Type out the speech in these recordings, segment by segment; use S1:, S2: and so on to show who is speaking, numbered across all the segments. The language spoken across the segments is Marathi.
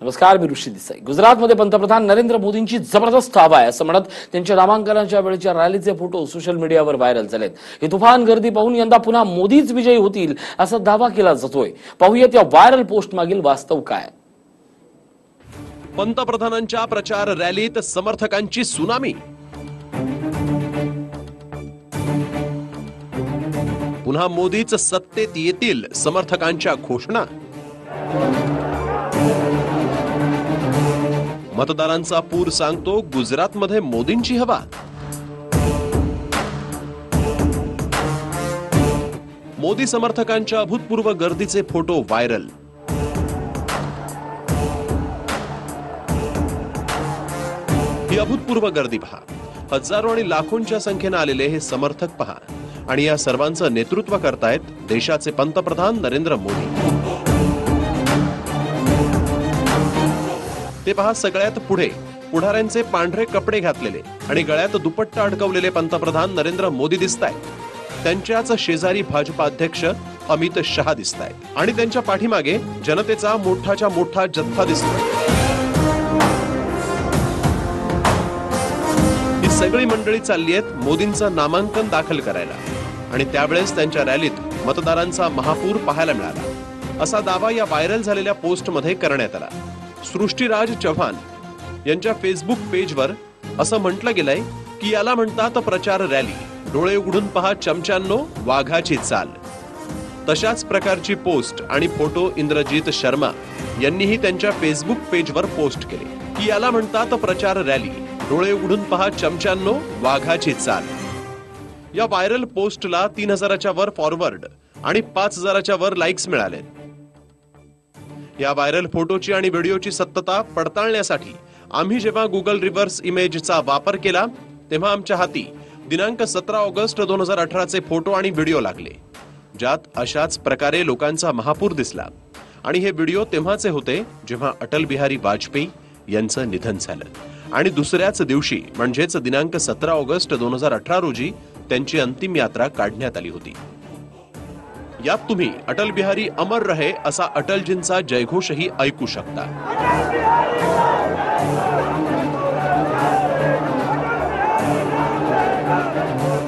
S1: नमस्कार, मी ऋषी देसाई. गुजरातमध्ये पंतप्रधान नरेंद्र मोदींची जबरदस्त हवा आहे असं म्हणत त्यांच्या नामांकनाच्या वेळेच्या रॅलीचे फोटो सोशल मीडियावर व्हायरल झालेत. ही तुफान गर्दी पाहून यंदा पुन्हा मोदीच विजयी होतील असा दावा केला जातोय. पाहूयात या व्हायरल पोस्ट मागील वास्तव काय.
S2: पंतप्रधानांच्या प्रचार रॅलीत समर्थकांची सुनामी. पुन्हा मोदीच सत्तेत येतील, समर्थकांच्या घोषणा. मतदारांचा पूर सांगतो गुजरातमध्ये मोदींची हवा. मोदी समर्थकांच्या अभूतपूर्व गर्दीचे फोटो व्हायरल. ही अभूतपूर्व गर्दी पहा. हजारो आणि लाखोंच्या संख्येने आलेले हे समर्थक पहा. आणि या सर्वांचं नेतृत्व करतायत देशाचे पंतप्रधान नरेंद्र मोदी. ते पहा, सगळ्यात पुढे पुढाऱ्यांचे पांढरे कपडे घातलेले आणि गळ्यात दुपट्टा अडकवलेले पंतप्रधान नरेंद्र मोदी दिसतायत. त्यांच्याच शेजारी भाजपा अध्यक्ष अमित शहा दिसतायत आणि त्यांच्या पाठीमागे जनतेचा मोठाच्या मोठा जत्था दिसतोय. ही सगळी मंडळी चालली आहेत मोदींचं नामांकन दाखल करायला आणि त्यावेळेस त्यांच्या रॅलीत मतदारांचा महापूर पाहायला मिळाला असा दावा या व्हायरल झालेल्या पोस्टमध्ये करण्यात आला. सृष्टीराज चव्हाण यांच्या फेसबुक पेजवर असं म्हटलं गेलंय की याला म्हणतात प्रचार रॅली. डोळे उघडून पहा चमच्यांनो, वाघाची चाल. तशाच प्रकारची पोस्ट आणि फोटो इंद्रजीत शर्मा यांनीही त्यांच्या फेसबुक पेजवर पोस्ट केले की याला म्हणतात प्रचार रॅली. डोळे उघडून पहा चमच्यांनो, वाघाची चाल. या व्हायरल पोस्टला 3000च्या वर फॉरवर्ड आणि 5000च्या वर लाईक्स मिळाले. या व्हायरल फोटोची आणि व्हिडिओची सत्यता पडताळण्यासाठी आम्ही जेव्हा गुगल रिव्हर्स इमेजचा वापर केला तेव्हा आमच्या हाती दिनांक 17 ऑगस्ट 2018चे फोटो आणि व्हिडिओ लागले, ज्यात अशाच प्रकारे लोकांचा महापूर दिसला. आणि हे व्हिडिओ तेव्हाचे होते जेव्हा अटल बिहारी वाजपेयी यांचं निधन झालं आणि दुसऱ्याच दिवशी म्हणजेच दिनांक 17 ऑगस्ट 2018 रोजी त्यांची अंतिम यात्रा काढण्यात आली होती. यात तुम्ही अटल बिहारी अमर रहे असा अटलजींचा जयघोषही ऐकू शकता.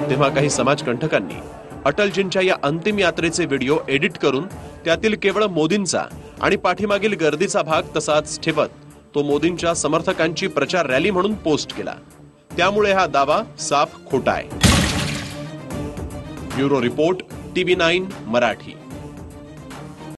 S2: तेव्हा काही समाजकंटकांनी अटलजींच्या या अंतिम यात्रेचे व्हिडिओ एडिट करून त्यातील केवळ मोदींचा आणि पाठीमागील गर्दीचा भाग तसाच ठेवत तो मोदींच्या समर्थकांची प्रचार रॅली म्हणून पोस्ट केला. त्यामुळे हा दावा साफ खोटा आहे. Bureau report, TV9 Marathi.